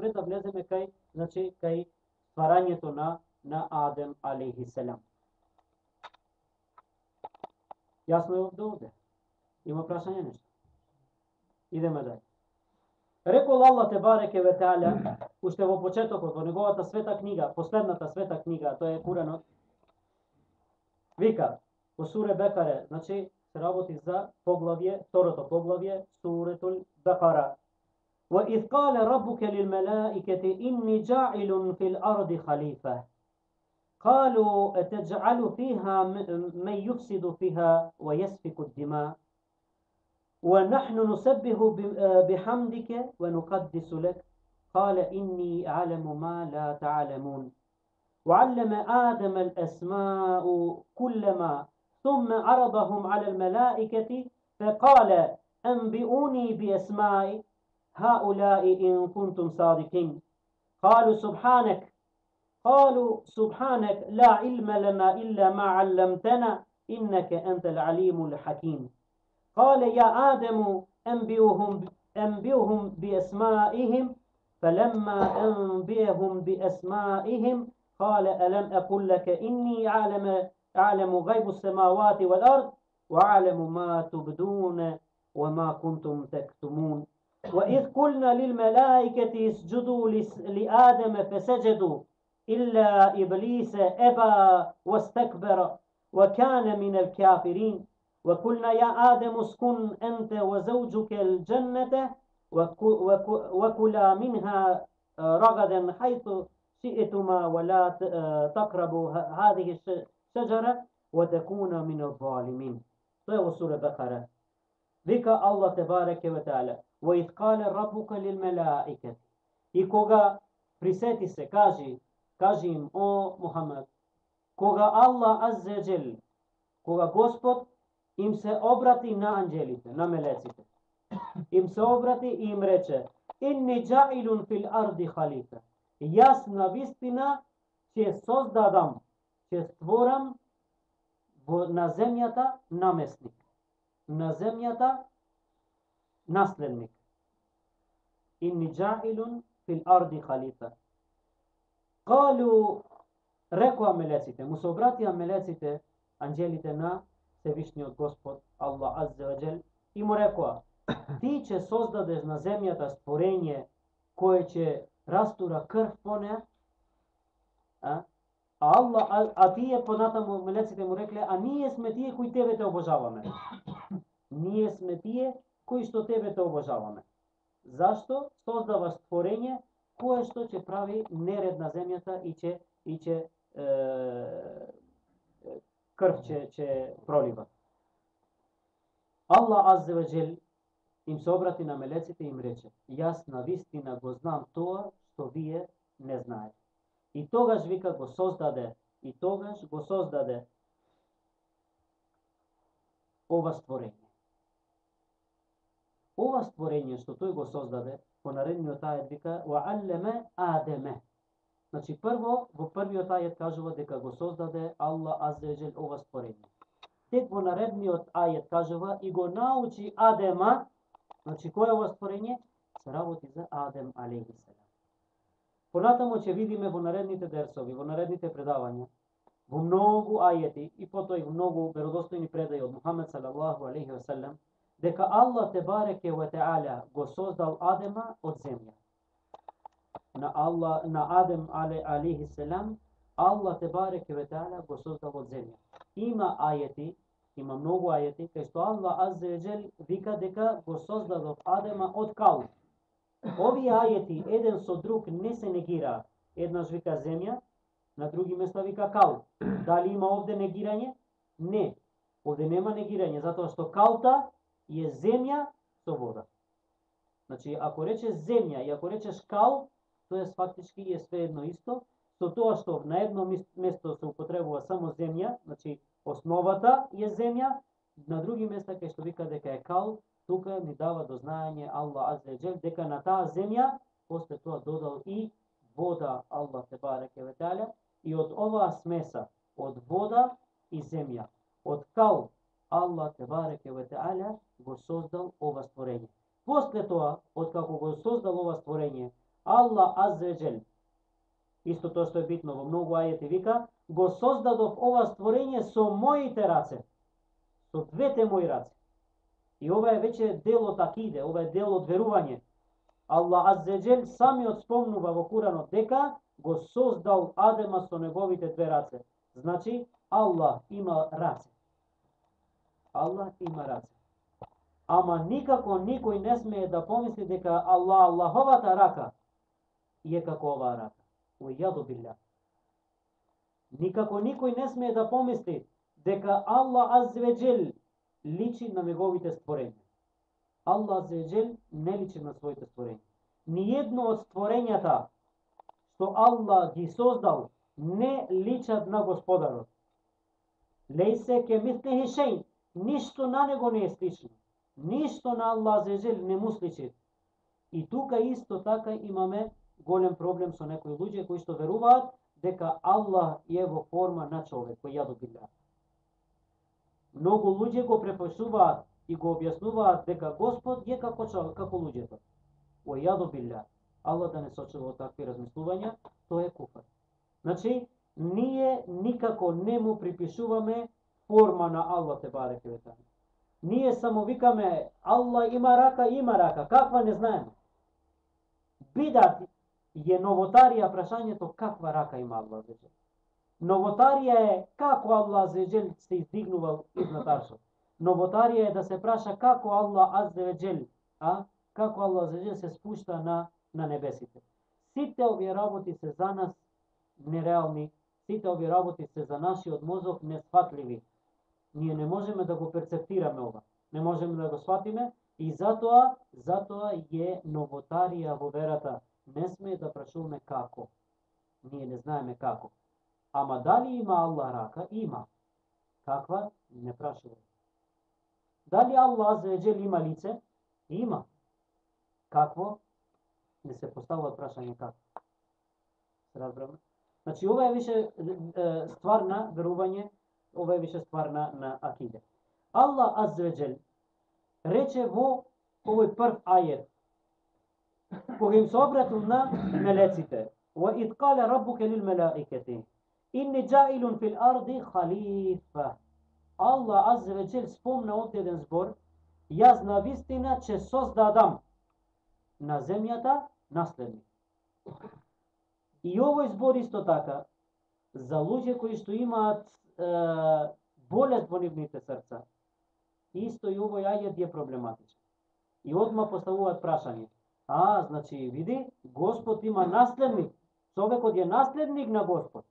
пред да влеземе кај, значи кај стварањето на Адем алейхи селам. Јасно е овде? Има прашање нешто? Идеме дај. Рекол Аллах те бареке ве теала, уште во почетокот, во неговата света книга, последната света книга, тоа е Куранот, вика, во суре Бекаре, значи се работи за поглавје, второто поглавје, суретул Бекара. وَإِذْ قَالَ رَبُّكَ لِلْمَلَائِكَةِ إِنِّي جَاعِلٌ فِي الْأَرْضِ خَلِيفَةً قَالُوا أَتَجْعَلُ فِيهَا مَن يُفْسِدُ فِيهَا وَيَسْفِكُ الدِّمَاءَ وَنَحْنُ نُسَبِّحُ بِحَمْدِكَ وَنُقَدِّسُ لَكَ قَالَ إِنِّي أَعْلَمُ مَا لَا تَعْلَمُونَ وعلم آدم الأسماء كلما ثم عرضهم على الملائكة فقال أنبئوني بأسماء هؤلاء إن كنتم صادقين قالوا سبحانك لا علم لنا إلا ما علمتنا إنك أنت العليم الحكيم قال يا آدم أنبئهم بأسمائهم فلما أنبئهم بأسمائهم قال ألم أقل لك إني أعلم غيب السماوات والأرض وأعلم ما تبدون وما كنتم تكتمون وإذ قلنا للملائكة اسجدوا لآدم فسجدوا إلا إبليس أبى واستكبر وكان من الكافرين وقلنا يا آدم اسكن أنت وزوجك الجنة وكلا منها رغدا حيث شئتما ولا تقربوا هذه الشجرة وتكونا من الظالمين. To je u sura Bekara. Vika Allah tebareke ve taala: وَإِذْ قَالَ رَبُّكَ لِلْمَلَائِكَةِ И кога присети се, кажи им, о Мухамед, кога Аллах аззе джел, кога Господ им се обрати на анđелите, на мелеците, им се обрати и им рече: إِنِّي جَعِلٌ فِي الْأَرْضِ خَلِيفَةً Јас на вистина ќе создадам, ќе створам на земјата наместник, на земјата наследник. Inni ja'ilun fil ardi khalifa. Qalu, rekua melecite, mu se obratија мелеците, анđелите на Севишниот Господ, Allah Azza wa Jal, и му рекоа: ти ќе создадеш на земјата створење кое ќе растура крв по неа, а тие понатаму мелеците му рекле: а ние сме тие кои тебе те обожаваме. Ние сме тие кои што тебе те обожаваме. Зашто создаваш створење кое што ќе прави неред на земјата и ќе крв ќе пролива. Allah Azza wa Jal им се обрати на мелеците и им рече: јас на вистина го знам тоа што вие не знаете. И тогаш вика го создаде ова створење. Ова створење што тој го создаде, по наредниот ајет вика: وَعَلَّمَ آدَمَ. Значи прво во првиот ајет кажува дека го создаде Allah Azza wa Jal ова створење. Тек во наредниот ајет кажува и го научи Адема. Значи кој е ова створење? Се работи за Адем алейхи селам. Понатаму ќе видиме во наредните дерсови, во наредните предавања, во многу ајети и потоа и во многу веродостојни предаи од Мухамед салаллаху алейхи веселем, дека Аллах тебареке ва теаля го создал Адема од земја. На Адем алейхи селам, Аллах тебареке ва теаля го создал од земја. Има ајети, има многу ајети, кај што Аллах аззе ва џел вика дека го создадов Адема од кал. Овие ајети еден со друг не се негира. Еднаш вика земја, на други места вика кал. Дали има овде негирање? Не. Овде нема негирање, затоа што калта е земја со вода. Значи, ако речеш земја и ако речеш кал, тоа фактички е све едно исто, со тоа што на едно место се употребува само земја, значи основата е земја, на други места кај што вика дека е кал, тука ни дава до знаење Аллах Аззе ва Џел дека на таа земја после тоа додал и вода Аллах тебареке ва теаля, и од оваа смеса од вода и земја, од кал Аллах тебареке ва теаля го создал ова створење. После тоа, откако го создал ова створење, Аллах аззеджел, исто тоа што е битно во многу ајети вика, го создадов ова створење со моите раце, со двете мои раце. И ова е веќе дел од акиде, ова е дел од верување. Аллах аззеджел самиот спомнува во Куранот дека го создал Адема со неговите две раце. Значи, Аллах има раце. Аллах има раце. Ама никако никој не смее да помисли дека Аллаховата рака е како оваа рака. Ујаду билля. Никако никој не смее да помисли дека Аллах аззеджел личи на неговите створења. Аллах аззеджел не личи на своите створења. Ниедно од створењата што Аллах ги создал не личат на Господарот. Лейсе ке мислихи шеј, ништо на него не е слично. Ништо на Аллах аззеджел не му сличи. И тука исто така имаме голем проблем со некои луѓе кои што веруваат дека Аллах е во форма на човек, ујаду билля. Многу луѓе го препишуваат и го објаснуваат дека Господ е како човек, како луѓето. Ујаду билля. Аллах да не сочува од такви размислувања, тоа е куфар. Значи, ние никако не му припишуваме форма на Аллах те бареке ве таала. Ние само викаме Аллах има рака, каква не знаеме. Бидат е новотарија прашањето каква рака има Аллах аззеджел. Новотарија е како Аллах аззеджел се издигнувал изнад аршот. Новотарија е да се праша како Аллах аззеджел, како Аллах аззеджел се спушта на небесите. Сите овие работи се за нас нереални, сите овие работи се за нашиот мозок несфатливи. Ние не можеме да го перцептираме ова, не можеме да го сватиме и затоа е новотарија во верата. Не сме да прашуваме како. Ние не знаеме како. Ама дали има Аллах рака? Има. Каква? Не прашуваме. Дали Аллах аззеджел има лице? Има. Какво? Не се поставува прашање како. Се разбраме? Значи, ова е више ствар на верување, ова е више ствар на акиде. Аллах аззеджел рече во овој прв ајет, кога им се обратил на мелеците, وَإِذْ قَالَ رَبُّكَ لِلْمَلَائِكَةِ إِنِّي جَاعِلٌ فِي الْأَرْضِ خَلِيفَةً. Аллах аззеджел спомна од еден збор, јас навистина ќе создадам на земјата наследник. И овој збор исто така за луѓе кои што имаат болест во нивните срца. Исто и овој ајет е проблематичен. И одма поставуваат прашање. Значи, види, Господ има наследник. Човекот е наследник на Господ.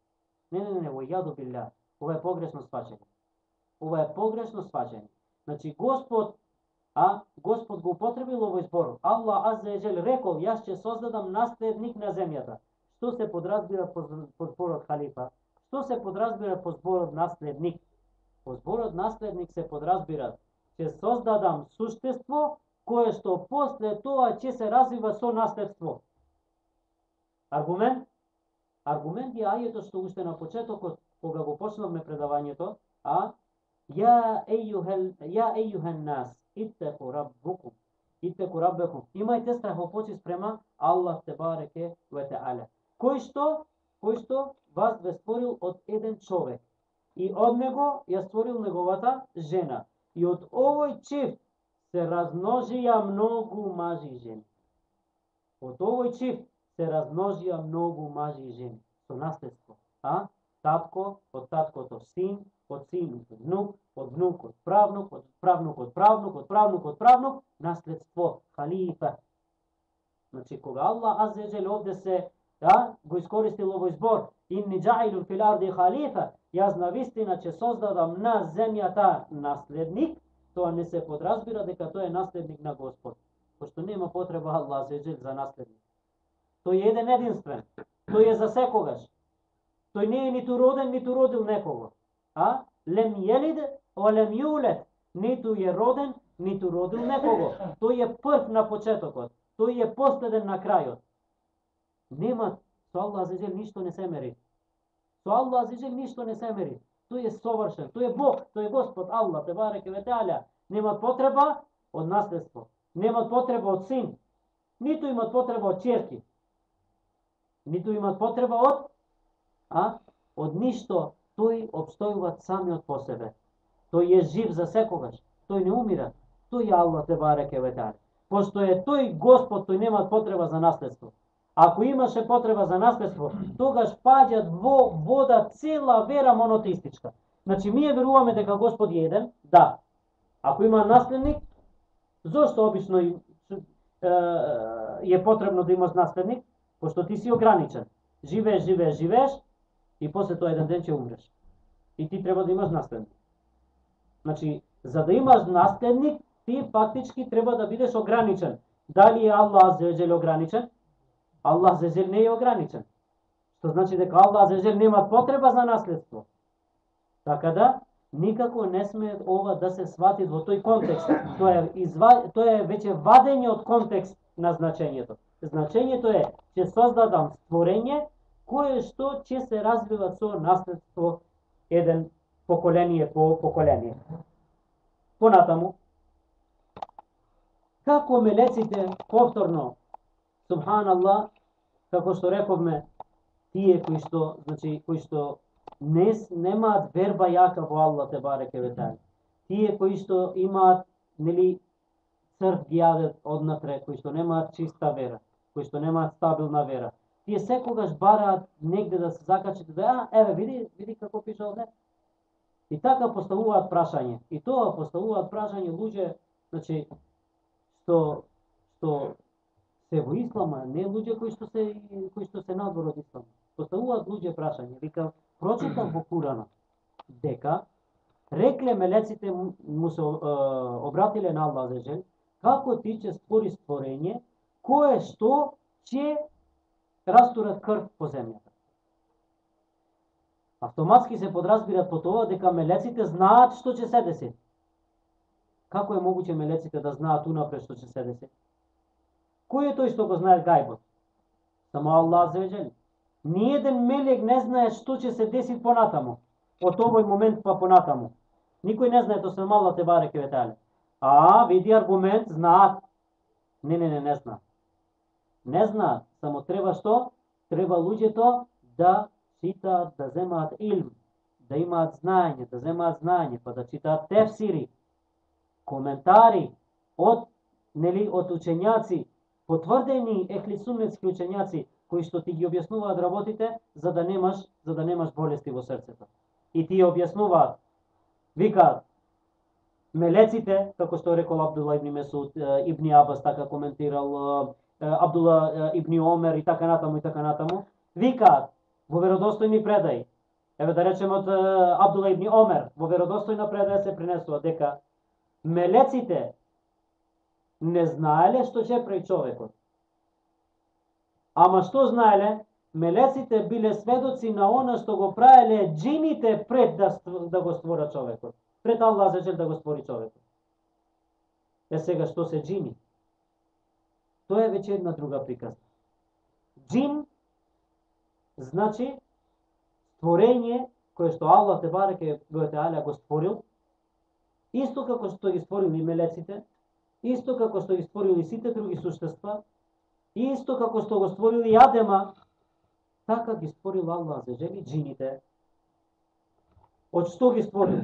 Не, ујаду билля. Ова е погрешно сваќање. Ова е погрешно сваќање. Значи, Господ го употребил овој збор. Аллах аззеджел рекол, јас ќе создадам наследник на земјата. Што се подразбира по зборот халифа? Што се подразбира по зборот наследник? По зборот наследник се подразбира ќе создадам суштество кое што после тоа ќе се развива со наследство. Аргумент? Аргумент е ајето што уште на почетокот, кога го почнавме предавањето, Ја ејюхен нас, иттеку раббукум, иттеку раббекум. Имајте страхопочи спрема Аллах те бареке ве теала. Кој што вас ве створил од еден човек и од него ја створил неговата жена. И од овој чифт се размножија многу мажи и жени. Од овој чифт се размножија многу мажи и жени со наследство. Татко, од таткото син, од син внук, од внук од правнук, од правнук од правнук, од правнук од правнук, наследство, халифа. Значи, кога Аллах аззеджел овде се го искористил овој збор, инни джаилун фил арди халифа, јас навистина ќе создадам на земјата наследник, тоа не се подразбира дека тој е наследник на Господ, пошто нема потреба Аллах аззеджел за наследник. Тој е еден единствен, тој е за секогаш. Тој не е ниту роден, ниту родил некого. Лем јелид, о лем јулет. Ниту е роден, ниту родил некого. Тој е прв на почетокот. Тој е последен на крајот. Нема, со Аллах аззеджел ништо не се мери. Со Аллах аззеджел ништо не се мери. Тој е совршен, тој е Бог, тој е Господ, Аллах, те бареке ве теала. Нема потреба од наследство. Нема потреба од син. Ниту имат потреба од ќерки. ниту имаат потреба од ништо, тој обстојуваат самиот по себе. Тој е жив за секогаш, тој не умира, тој е Аллах те бареке ве теала. Пошто е тој Господ, тој нема потреба за наследство. Ако имаше потреба за наследство, тогаш паѓат во вода цела вера монотеистичка. Значи, ние веруваме дека Господ е еден, да. Ако има наследник, зошто обично е потребно да имаш наследник? Пошто ти си ограничен. Живееш и после тоа еден ден ќе умреш. И ти треба да имаш наследник. Значи, за да имаш наследник, ти фактички треба да бидеш ограничен. Дали е Аллах Аззаваџел ограничен? Аллах Аззаваџел не е ограничен. Што значи дека Аллах Аззаваџел нема потреба за наследство. Така да, никако не сме ова да се свати во тој контекст. Тоа е веќе вадење од контекст на значењето. Значењето е, ќе создадам створење кое што ќе се развива со наследство еден поколение по поколение. Понатаму, како мелеците повторно, субханаллах, како што рековме, тие кои што немаат верба јака во Аллах те бареке ве теала. Тие кои што имаат, нели, црв ги јадат однатре, кои што немаат чиста вера, кои што немаат стабилна вера. Тие секогаш бараат негде да се закачат, да, еве, види како пише овде. И така поставуваат прашање. И тоа поставуваат прашање луѓе, значи, што се во ислама, не луѓе кои што се надвор од ислама. Поставуваат луѓе прашање. Вика, прочитав во Куранот дека рекле мелеците му се обратиле на Аллах Аззаваџел, како ти ќе створи створење кое што ќе растурат крв по земјата. Автоматски се подразбират по тоа дека мелеците знаат што ќе се деси. Како е могуќе мелеците да знаат унапред што ќе се деси? Кој е тој што го знае гајбот? Само Аллах Аззаваџел. Ниеден мелек не знае што ќе се деси понатаму. Од овој момент па понатаму. Никој не знае, освен Аллах те бареке ве теала. Види аргумент, знаат. Не знаат. Не знаат, само треба што? Треба луѓето да читаат, да земаат илм, да имаат знаење, да земаат знаење, па да читаат тефсири, коментари од учењаци, потврдени ехлисунетски учењаци, кои што ти ги објаснуваат работите, за да немаш болести во срцето. И ти објаснуваат, викаат, мелеците, како што рекол Абдулла ибн Месуд, Ибн Абас така коментирал, Абдулла ибн Омер и така натаму, викаат во веродостојни предаи. Еве да речеме од Абдулла ибн Омер, во веродостојна предаја се принесува дека мелеците не знаеле што ќе прави човекот. Ама што знаеле? Мелеците биле сведоци на она што го правеле джините пред да го створат човекот. Пред Аллах Аззаваџел да го створи човекот. Сега што се джини? Тоа е веќе една друга приказна. Джин значи створење кое што Аллах те бареке ве теала го створил, исто како што ги створил и мелеците, исто како што ги створил и сите други суштества, исто како што го створил и Адема, така ги створил Аллах Аззаваџел и джините. Од што ги створил?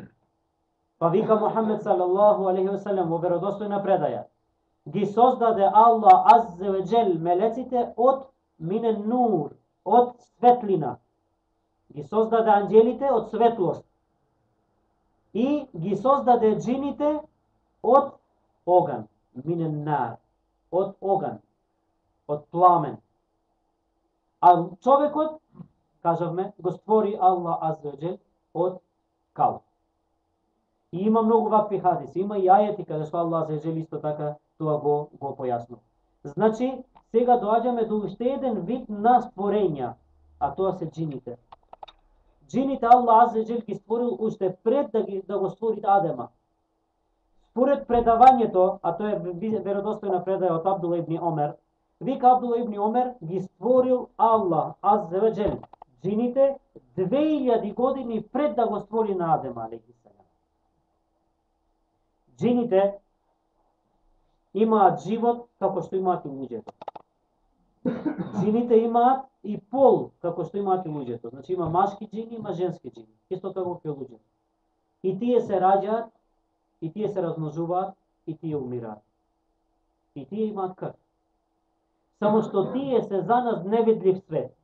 Па вика Мухамед салаллаху алейхи ве селем во веродостојна предаја, ги создаде Аллах Аззаваџел мелеците од минен нур, од светлина. Ги создаде анџелите од светлост. И ги создаде джините од оган, минен нар, од оган, од пламен. А човекот, кажавме, го створи Аллах Аззаваџел од кал. И има многу вакви хадиси, има и ајети каде што Аллах Аззаваџел исто така тоа го појаснува. Значи, сега доаѓаме до уште еден вид на створења, а тоа се джините. Джините Аллах Аззаваџел ги створил уште пред да го створи Адема. Според предавањето, а тоа е веродостојна предаја од Абдулла ибн Омер, вика Абдулла ибн Омер ги створил Аллах Аззаваџел джините 2000 години пред да го створи на Адема алейхиссалам. Джините имаат живот како што имаат и луѓето. Джините имаат и пол, како што имаат и луѓето. Значи има машки джини, има женски джини, исто како и луѓето. И тие се раѓаат, и тие се размножуваат, и тие умираат. И тие имаат крв. Само што тие се за нас невидлив свет.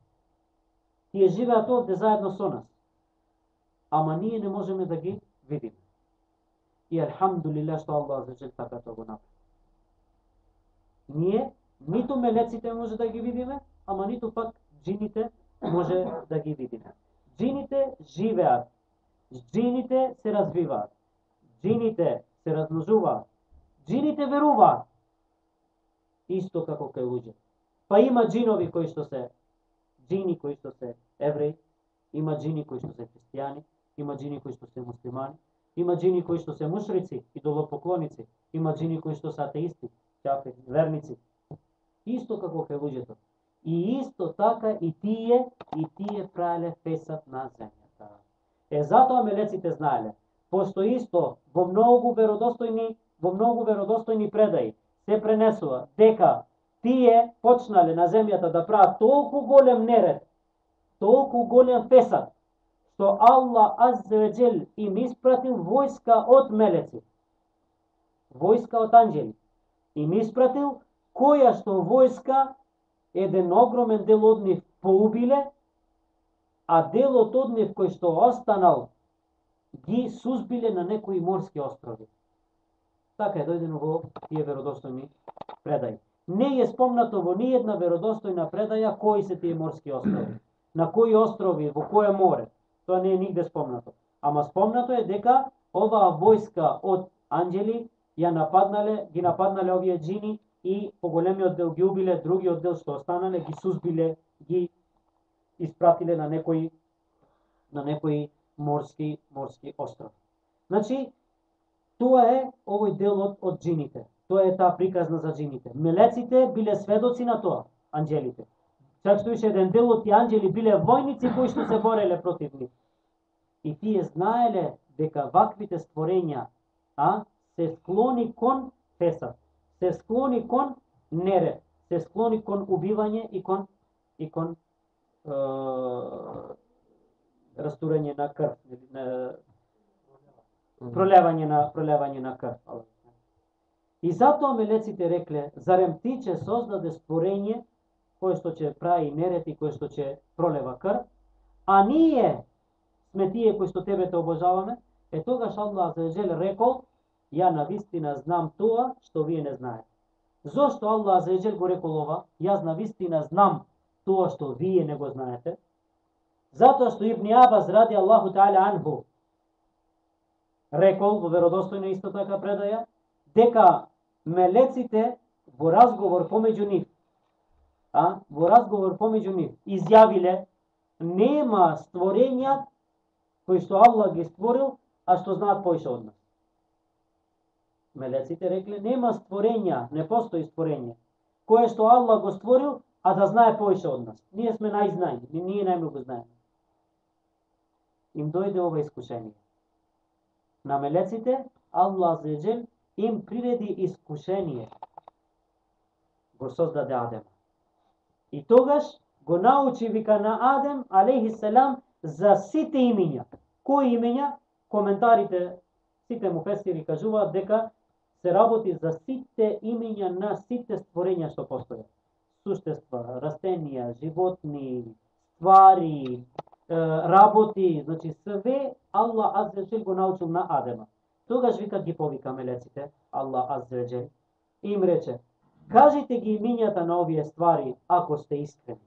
Тие живеат овде заедно со нас. Ама ние не можеме да ги видиме. И алхамдулилlah што Аллах за така тоа го направи. Ние ниту мелеците може да ги видиме, ама ниту пак джините може да ги видиме. Джините живеат. Джините се развиваат. Джините се размножуваат. Джините веруваат. Исто како кај луѓе. Па има джинови кои што се джини кои што се евреи, има джини кои што се христијани, има джини кои што се муслимани, има джини кои што се мушрици, идолопоклоници, има джини кои што се атеисти, кафири, верници. Исто како кај луѓето. И исто така и тие правеле фесад на земјата. Затоа мелеците знаеле. Постои исто во многу веродостојни предаи се пренесува дека тие почнале на земјата да прават толку голем неред, толку голем фесад, што Аллах аззе ве џел им испратил војска од мелеци, војска од анџели. Им испратил која што војска еден огромен дел од нив поубиле, а делот од нив кој што останал ги сузбиле на некои морски острови. Така е дојдено во тие веродостојни предаи. Не е спомнато во ниедна веродостојна предаја кои се тие морски острови, на кои острови, во кое море. Тоа не е нигде спомнато. Ама спомнато е дека оваа војска од анџели ги нападнале овие джини и поголемиот дел ги убиле, другиот дел што останале ги сузбиле, ги испратиле на некои морски остров. Значи, тоа е овој делот од джините. Тоа е таа приказна за джините. Мелеците биле сведоци на тоа, анџелите. Чак што ише еден дел од тие анџели биле војници кои што се бореле против нив. И тие знаеле дека ваквите створења се склони кон фесад, се склони кон неред, се склони кон убивање и кон растурање на крв, пролевање на крв. И затоа мелеците рекле, зарем ти ќе создаде створење кое што ќе прави неред и кое што ќе пролева крв, а ние сме тие кои што тебе те обожаваме, тогаш Аллах аззаваџел рекол, ја навистина знам тоа што вие не знаете. Зошто Аллах аззаваџел го рекол ова? Јас навистина знам тоа што вие не го знаете. Затоа што Ибн Абас ради Аллаху та'ala анху рекол во веродостојна исто така предаја дека мелеците во разговор помеѓу нив, изјавиле нема створења кои што Аллах ги створил, а што знаат поише од нас. Мелеците рекле нема створења, не постои створење кое што Аллах го створил, а да знае поише од нас. Ние сме најзнајни, ние најмногу знаеме. Им дојде ова искушение. На мелеците Аллах аззаваџел им приреди искушение. Го создаде Адема. И тогаш го научи вика на Адем алейхиссалам за сите имиња. Кои имиња? Коментарите, сите муфесири кажуваат дека се работи за сите имиња на сите створења што постојат. Суштества, растенија, животни, ствари, работи, значи све Аллах аззаваџел го научил на Адема. Тогаш вика ги повика мелеците, Аллах аззаваџел, и им рече, кажите ги имињата на овие ствари ако сте искрени.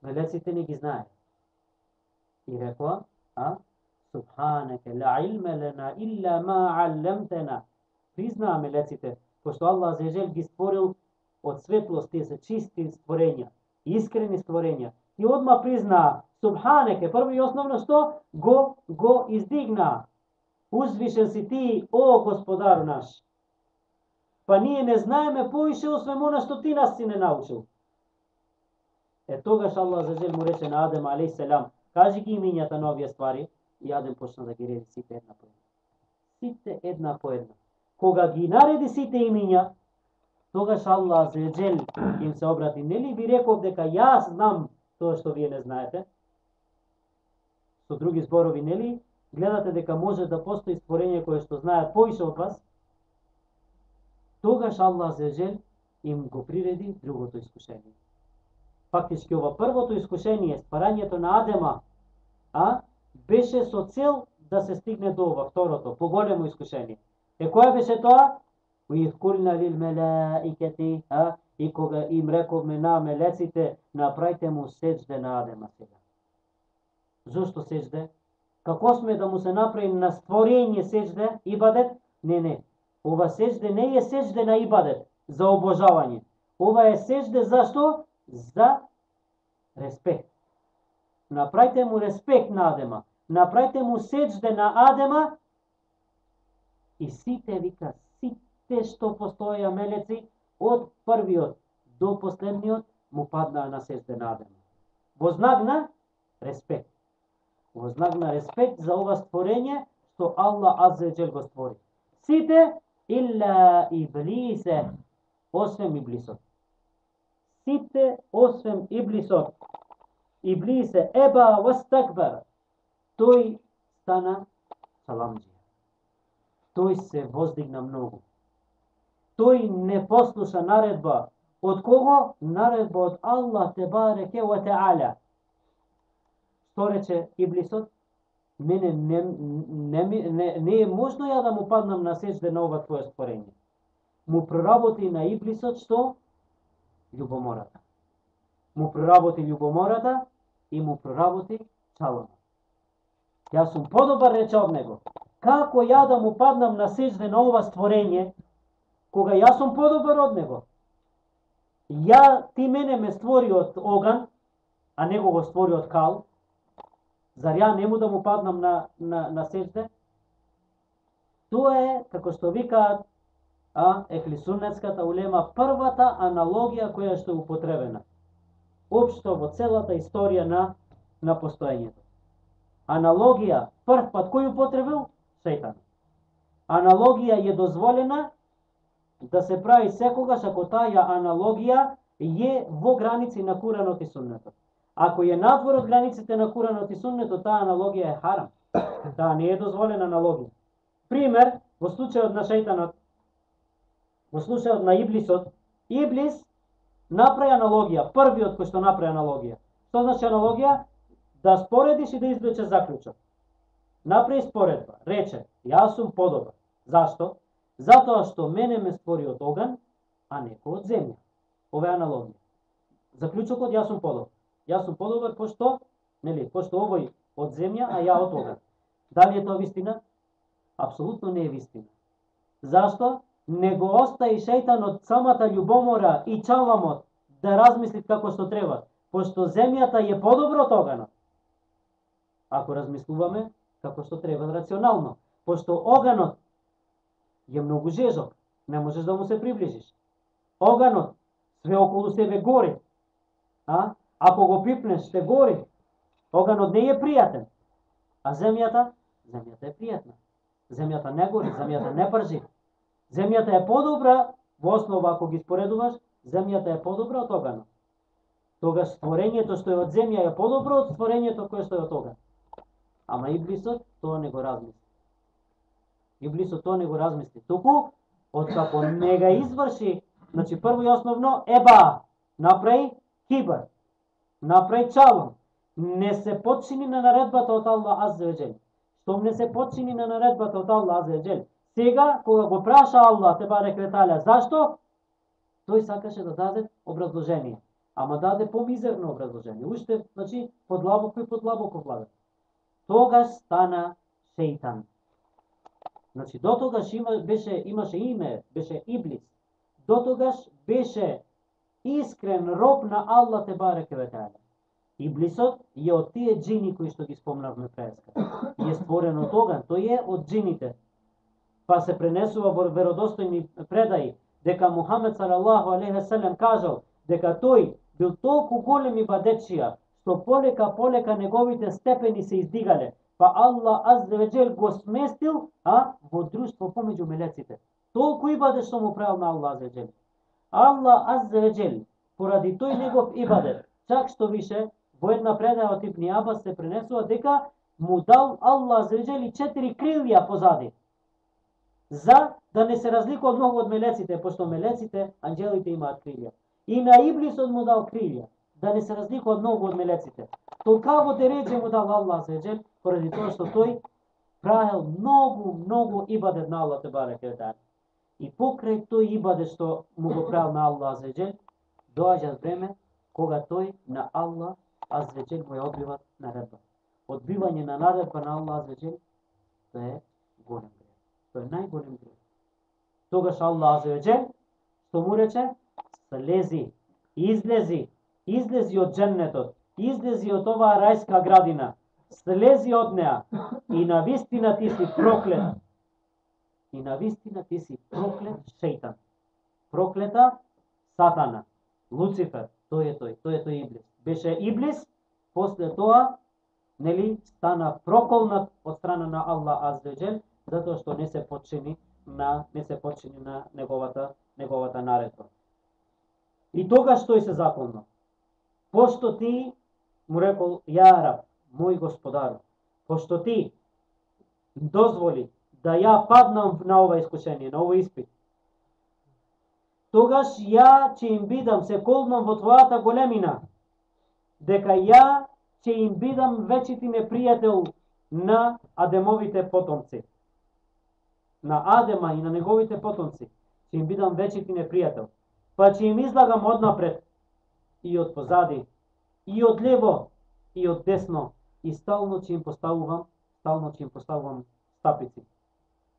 Мелеците не ги знаат. И рекла, Субханеке, ла илме лена илла ма алламтена. Признаа мелеците, пошто Аллах аззаваџел ги створил од светлост, тие се чисти створења, искрени створења. И одма признаа, Субханеке, прво и основно што? Го издигнаа. Узвишен си ти, о Господару наш. Па ние не знаеме поише освен она што ти нас си не научил. Тогаш Аллах аззаваџел му рече на Адем алейхиссалам, кажи ги имињата на овие ствари, и Адем почна да ги реди сите една по една. Кога ги нареди сите имиња, тогаш Аллах аззаваџел им се обрати. Нели ви реков дека јас знам тоа што вие не знаете? Со други зборови, нели гледате дека може да постои створење кое што знаат поише од вас? Тогаш Аллах аззаваџел им го приреди другото искушение. Фактички ова првото искушение, стварањето на Адема, беше со цел да се стигне до ова второто, поголемо искушение. Која беше тоа? И кулна лил мелаикати, и кога им рековме на мелеците, направите му сеџде на Адема сега. Зошто сеџде? Како сме да му се направи на створење сеџде, ибадет? Не. Ова сеџде не е сеџде на ибадет, за обожавање. Ова е сеџде зашто? За респект. Направите му респект на Адема. Направите му сеџде на Адема и сите, вика, сите што постоја мелеци, од првиот до последниот, му паднаа на сеџде на Адема. Во знак на респект. Во знак на респект за ова створење што Аллах аззаваџел го створи. Сите илла иблисе, освен иблисот. Сите освен иблисот. Иблисе еба вастакбар. Тој стана саламџија. Тој се воздигна многу. Тој не послуша наредба. Од кого? Наредба од Аллах тебареке ва теаля. Што рече иблисот? Мене не е можно ја да му паднам на сеџде на ова твое створење. Му проработи на иблисот што? Љубомората. Му проработи љубомората и му проработи чалонот. Јас сум подобар, рече од него. Како ја да му паднам на сеџде на ова створење, кога јас сум подобар од него? Ти мене ме створи од оган, а него го створи од кал. Зар ја нему да му паднам на сеџде? Тоа е, како што викаат ехлисуннетската улема, првата аналогија која што е употребена општо во целата историја на постоењето. Аналогија, прв пат кој употребил? Шејтан. Аналогија е дозволена да се прави секогаш ако таа аналогија е во граници на Куранот и Суннетот. Ако е надвор од границите на Куранот и Суннетот, таа аналогија е харам. Таа не е дозволена аналогија. Пример, во случајот на шејтанот, во случајот на иблисот, иблис направи аналогија, првиот кој што направи аналогија. Што значи аналогија? Да споредиш и да извлечеш заклучок. Направи споредба, рече, јас сум подобар. Зашто? Затоа што мене ме створи од оган, а некој од земја. Ова е аналогија. Заклучокот, јас сум подобар. Јас сум подобар пошто овој од земја, а ја од оган. Дали е тоа вистина? Апсолутно не е вистина. Зашто? Не го остави шејтанот самата љубомора и чаламот да размисли како што треба, пошто земјата е подобро од оганот. Ако размислуваме како што треба рационално, пошто оганот е многу жежок, не можеш да му се приближиш. Оганот све околу себе гори. Ако го пипнеш, ще гори. Оганот не е пријатен. А земјата е пријатна. Земјата не гори, земјата не пржи. Земјата е подобра, во основа ако ги споредуваш, земјата е подобра од оганот. Тогаш створењето што е од земја е подобро од створењето кое што е од оган. Ама иблисот тоа не го размисли. Иблисот тоа не го размисли. Туку, откако не га изврши, значи прво и основно, направи кибар, направи чалон, не се подчини на наредбата од Аллах аззаваџел. Штом не се подчини на наредбата од Аллах аззаваџел, сега, кога го праша Аллах, тебарек ве теаля, зашто? Тој сакаше да даде образложение. Ама даде помизерно образложение. Уште, значи, подлабоко и подлабоко влага. Тогаш стана шејтан. Значи, до тогаш имаше име, беше иблис. До тогаш беше искрен роб на Аллах тебарек ве теаля. Иблисот е од тие джини кои што ги спомнавме преска. Е створен од оган, тој е од джините. Па се пренесува во веродостојни предаи дека Мухамед салаллаху алейхи ве селем кажал дека тој бил толку голем ибадетчија што полека неговите степени се издигале, па Аллах аззаваџел го сместил во друштво помеѓу мелеците. Толку ибадет што му правил на Аллах аззаваџел. Allah azze ve jel, поради тој негов ибадет, чак што више во една предаја од Ибн Абас се пренесува дека му дал Allah azze ve jel 4 крилја позади. За да не се разликува многу од мелеците, пошто мелеците, анџелите имаат крилја. И на Иблисот му дал крилја, да не се разликува многу од мелеците. Толкаво дереџе му дал Allah azze ve jel, поради тоа што тој правил многу ибадет на Аллах те бареке ветаала. И покрај тој ибадет што му го правил на Аллах аззе ва џел, доаѓа време кога тој на Аллах аззе ва џел му ја одбива наредба. Одбивање на наредба на Аллах аззе ва џел, тоа е голем грех. Тоа е најголем грех. Тогаш Аллах аззе ва џел што му рече: слези, излези од џеннетот, излези од оваа рајска градина, слези од неа и навистина ти си проклет. И навистина ти си проклет шејтан. Проклета Сатана, Луцифер, тој е тој Иблис. Беше Иблис, после тоа, нели, стана проколнат од страна на Аллах аззе ва џел, затоа што не се подчини на неговата наредба. И тогаш тој се заколна. Пошто ти му рекол: ја Раб, мој Господару, пошто ти дозволи да ја паднам на ова искушение, на овој испит, тогаш ја ќе им бидам, се колнам во твојата големина, дека ја ќе им бидам вечити непријател на Адемовите потомци. На Адема и на неговите потомци ќе им бидам вечити непријател. Па ќе им излагам однапред и од позади, и од лево, и од десно, и стално ќе им поставувам стапици.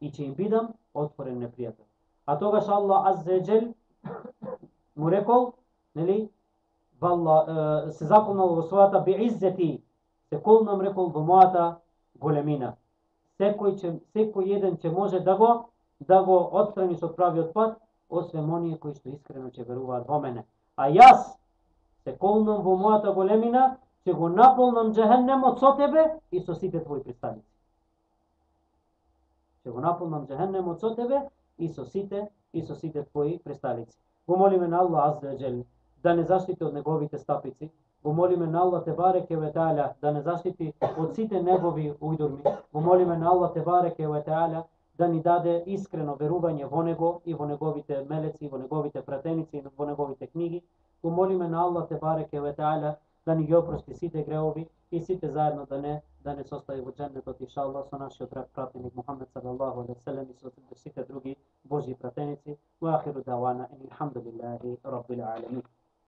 И ќе им бидам отворен непријател. А тогаш Аллах аззе ва џел му рекол, нели, се заколнал во својата бииззети, се колнам, рекол, во мојата големина. Секој еден ќе може да го отстраниш од правиот пат, освен оние кои што искрено ќе веруваат во мене. А јас се колнам во мојата големина, ќе го наполнам џехеннемот со тебе и со сите твои пристаници. Ќе го наполнам џехеннемот со тебе и со сите твои престалици. Го молиме на Аллах аззе ва џел да не заштити од неговите стапици. Го молиме на Аллах те бареке ва теала да не заштити од сите негови ујдурми. Го молиме на Аллах те бареке ва теала да ни даде искрено верување во него и во неговите мелеци, во неговите пратеници и во неговите книги. Го молиме на Аллах те бареке ва теала да ни ги опрости сите греови и сите заедно да не состави во џеннетот иншаллах со нашиот драг пратеник Мухамед салаллаху алейхи ва селем и со сите други Божји пратеници. Ва ахиру давана алхамдулиллахи раббил алемин.